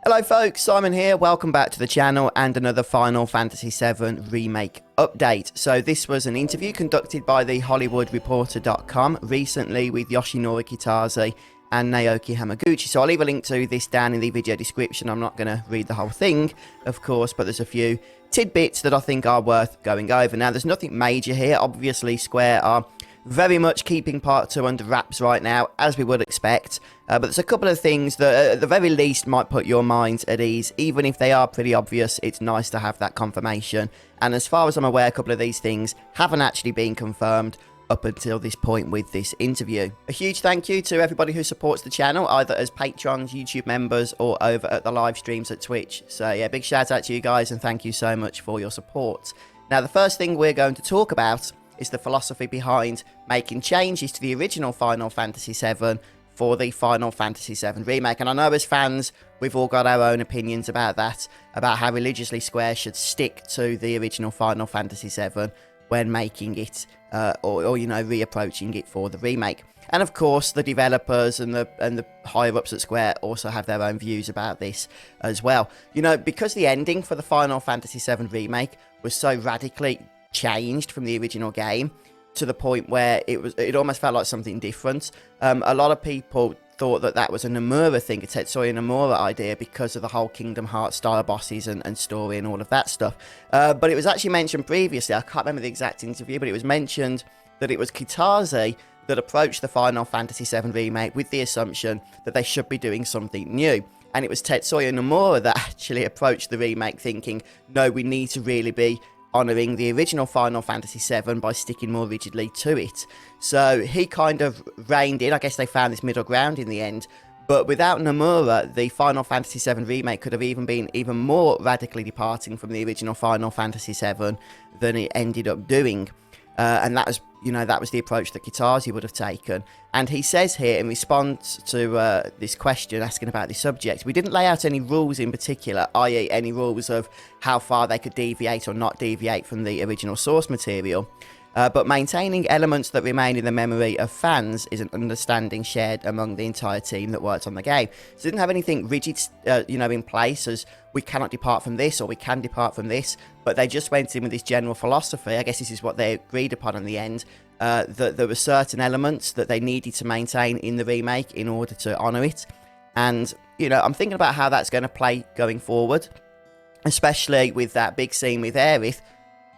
Hello folks, Simon here, welcome back to the channel and another Final Fantasy VII Remake update. So this was an interview conducted by the HollywoodReporter.com recently with Yoshinori Kitase and Naoki Hamaguchi. So I'll leave a link to this down in the video description. I'm not going to read the whole thing, of course, but there's a few tidbits that I think are worth going over. Now, there's nothing major here. Obviously, Square are very much keeping Part 2 under wraps right now, as we would expect. But there's a couple of things that, at the very least, might put your minds at ease. Even if they are pretty obvious, it's nice to have that confirmation. And as far as I'm aware, a couple of these things haven't actually been confirmed up until this point with this interview. A huge thank you to everybody who supports the channel, either as patrons, YouTube members, or over at the live streams at Twitch. So yeah, big shout out to you guys, and thank you so much for your support. Now, the first thing we're going to talk about is the philosophy behind making changes to the original Final Fantasy VII for the Final Fantasy VII Remake. And I know as fans, we've all got our own opinions about that, about how religiously Square should stick to the original Final Fantasy VII when making it, or you know, reapproaching it for the remake. And of course, the developers and the higher-ups at Square also have their own views about this as well. You know, because the ending for the Final Fantasy VII Remake was so radically changed from the original game to the point where it almost felt like something different. A lot of people thought that was a Nomura thing, a Tetsuya Nomura idea, because of the whole Kingdom Hearts style bosses and story and all of that stuff. But it was actually mentioned previously, I can't remember the exact interview, but it was mentioned that it was Kitase that approached the Final Fantasy VII Remake with the assumption that they should be doing something new. And it was Tetsuya Nomura that actually approached the remake thinking, no, we need to really be honouring the original Final Fantasy VII by sticking more rigidly to it. So he kind of reined in. I guess they found this middle ground in the end. But without Nomura, the Final Fantasy VII Remake could have even been even more radically departing from the original Final Fantasy VII than it ended up doing. And that was, you know, that was the approach that Kitase would have taken. And he says here, in response to this question asking about the subject, we didn't lay out any rules in particular, i.e. any rules of how far they could deviate or not deviate from the original source material. But maintaining elements that remain in the memory of fans is an understanding shared among the entire team that worked on the game. So they didn't have anything rigid, you know, in place as we cannot depart from this or we can depart from this, but they just went in with this general philosophy. I guess this is what they agreed upon in the end, that there were certain elements that they needed to maintain in the remake in order to honour it. And, you know, I'm thinking about how that's going to play going forward, especially with that big scene with Aerith.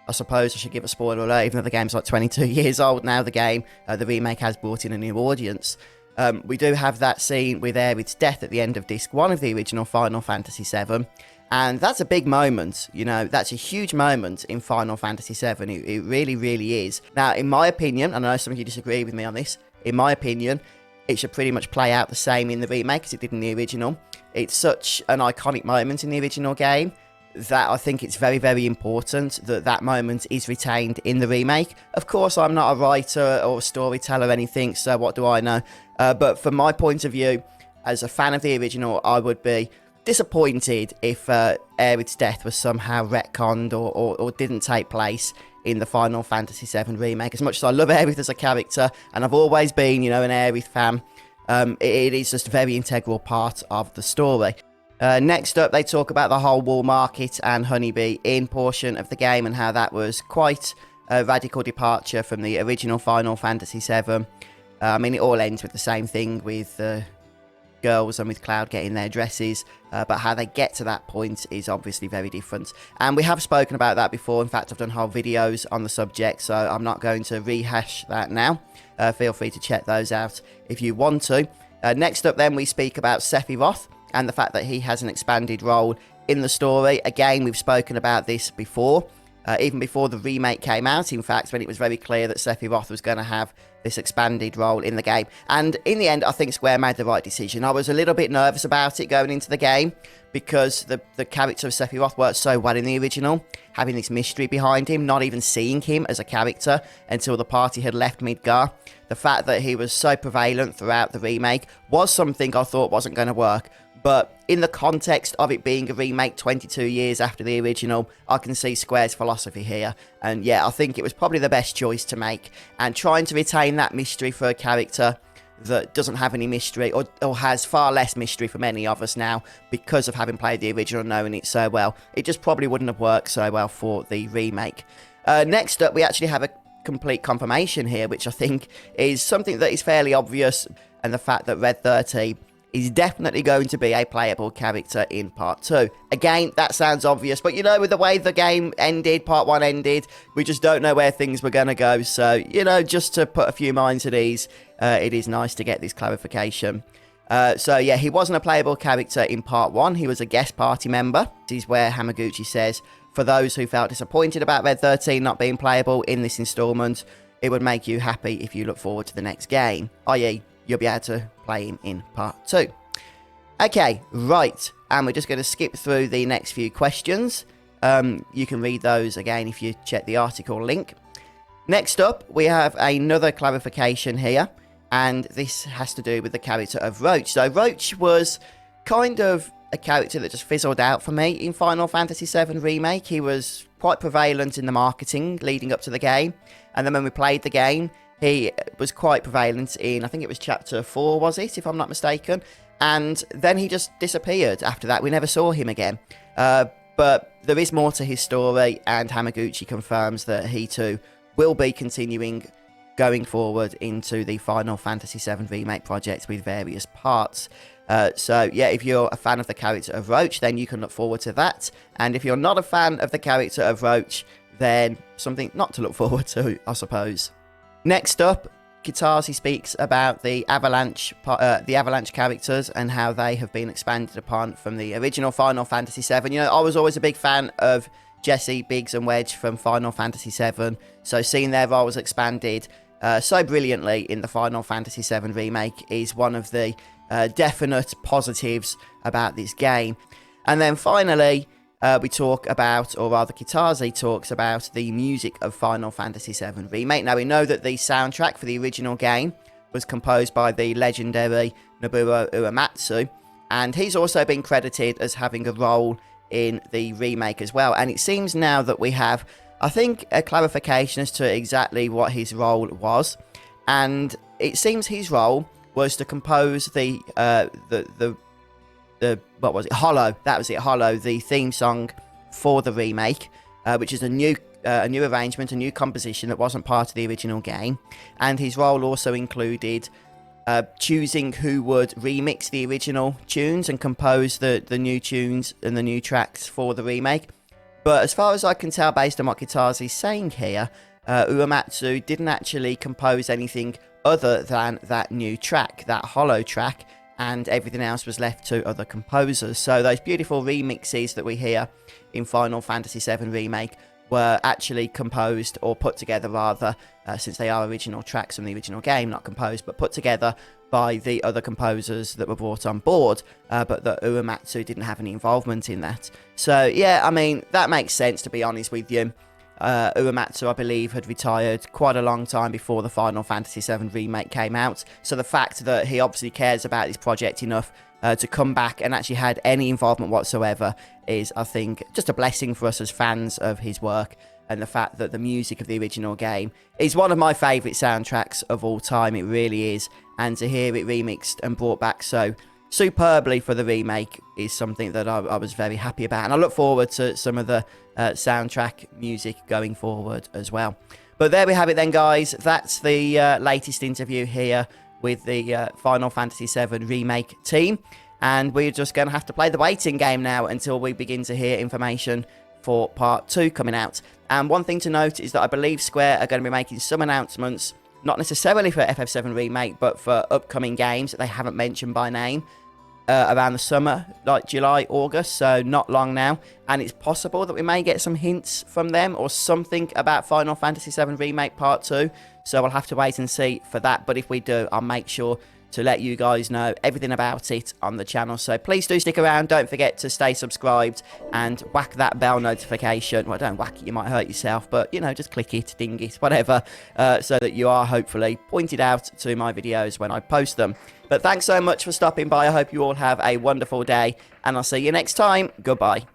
I suppose I should give a spoiler alert, even though the game's like 22 years old now, the remake has brought in a new audience. We do have that scene with Aerith's death at the end of Disc 1 of the original Final Fantasy VII, and that's a big moment, you know, that's a huge moment in Final Fantasy VII, it really, really is. Now, in my opinion, and I know some of you disagree with me on this, in my opinion, it should pretty much play out the same in the remake as it did in the original. It's such an iconic moment in the original game that I think it's very, very important that that moment is retained in the remake. Of course, I'm not a writer or a storyteller or anything, so what do I know? But from my point of view, as a fan of the original, I would be disappointed if Aerith's death was somehow retconned or didn't take place in the Final Fantasy VII Remake. As much as I love Aerith as a character, and I've always been, you know, an Aerith fan, it is just a very integral part of the story. Next up, they talk about the whole Wall Market and Honeybee Inn portion of the game and how that was quite a radical departure from the original Final Fantasy VII. I mean, it all ends with the same thing, with girls and with Cloud getting their dresses, but how they get to that point is obviously very different. And we have spoken about that before. In fact, I've done whole videos on the subject, so I'm not going to rehash that now. Feel free to check those out if you want to. Next up, then, we speak about Sephiroth and the fact that he has an expanded role in the story. Again, we've spoken about this before, even before the remake came out, in fact, when it was very clear that Sephiroth was going to have this expanded role in the game. And in the end, I think Square made the right decision. I was a little bit nervous about it going into the game because the character of Sephiroth worked so well in the original, having this mystery behind him, not even seeing him as a character until the party had left Midgar. The fact that he was so prevalent throughout the remake was something I thought wasn't going to work. But in the context of it being a remake 22 years after the original, I can see Square's philosophy here. And yeah, I think it was probably the best choice to make. And trying to retain that mystery for a character that doesn't have any mystery, or has far less mystery for many of us now because of having played the original and knowing it so well. It just probably wouldn't have worked so well for the remake. Next up, we actually have a complete confirmation here, which I think is something that is fairly obvious, and the fact that Red 13 is definitely going to be a playable character in Part 2. Again, that sounds obvious, but you know, with the way the game ended, Part 1 ended, we just don't know where things were going to go. So, you know, just to put a few minds at ease, it is nice to get this clarification. So, yeah, he wasn't a playable character in Part 1. He was a guest party member. This is where Hamaguchi says, for those who felt disappointed about Red 13 not being playable in this installment, it would make you happy if you look forward to the next game, i.e., you'll be able to play him in Part 2. Okay, right, and we're just going to skip through the next few questions. You can read those again if you check the article link. Next up, we have another clarification here, and this has to do with the character of Roche. So Roche was kind of a character that just fizzled out for me in Final Fantasy VII Remake. He was quite prevalent in the marketing leading up to the game, and then when we played the game, he was quite prevalent in, I think it was Chapter 4, was it, if I'm not mistaken? And then he just disappeared after that. We never saw him again. But there is more to his story, and Hamaguchi confirms that he too will be continuing going forward into the Final Fantasy VII Remake project with various parts. So, yeah, if you're a fan of the character of Roche, then you can look forward to that. And if you're not a fan of the character of Roche, then something not to look forward to, I suppose. Next up, Kitase speaks about the Avalanche characters and how they have been expanded upon from the original Final Fantasy VII. You know, I was always a big fan of Jesse, Biggs and Wedge from Final Fantasy VII, so seeing their roles expanded so brilliantly in the Final Fantasy VII Remake is one of the definite positives about this game. And then finally, we talk about, or rather Kitase talks about, the music of Final Fantasy VII Remake. Now, we know that the soundtrack for the original game was composed by the legendary Nobuo Uematsu, and he's also been credited as having a role in the remake as well. And it seems now that we have, I think, a clarification as to exactly what his role was, and it seems his role was to compose the what was it? Hollow. That was it. Hollow, the theme song for the remake, which is a new arrangement, a new composition that wasn't part of the original game. And his role also included choosing who would remix the original tunes and compose the new tunes and the new tracks for the remake. But as far as I can tell, based on what Kitase is saying here, Uematsu didn't actually compose anything other than that new track, that Hollow track, and everything else was left to other composers. So those beautiful remixes that we hear in Final Fantasy VII Remake were actually composed, or put together rather, since they are original tracks from the original game, not composed, but put together by the other composers that were brought on board, but that Uematsu didn't have any involvement in that. So yeah, I mean, that makes sense, to be honest with you. Uematsu, I believe, had retired quite a long time before the Final Fantasy VII Remake came out, so the fact that he obviously cares about this project enough to come back and actually had any involvement whatsoever is, I think, just a blessing for us as fans of his work. And the fact that the music of the original game is one of my favourite soundtracks of all time, it really is, and to hear it remixed and brought back so superbly for the remake is something that I was very happy about, and I look forward to some of the soundtrack music going forward as well. But there we have it then, guys. That's the latest interview here with the Final Fantasy VII Remake team, and we're just going to have to play the waiting game now until we begin to hear information for Part 2 coming out. And one thing to note is that I believe Square are going to be making some announcements, not necessarily for FF7 Remake, but for upcoming games that they haven't mentioned by name, around the summer, like July, August, so not long now. And it's possible that we may get some hints from them or something about Final Fantasy VII Remake Part 2. So we'll have to wait and see for that. But if we do, I'll make sure to let you guys know everything about it on the channel. So please do stick around. Don't forget to stay subscribed and whack that bell notification. Well, don't whack it, you might hurt yourself, but, you know, just click it, ding it, whatever, so that you are hopefully pointed out to my videos when I post them. But thanks so much for stopping by. I hope you all have a wonderful day, and I'll see you next time. Goodbye.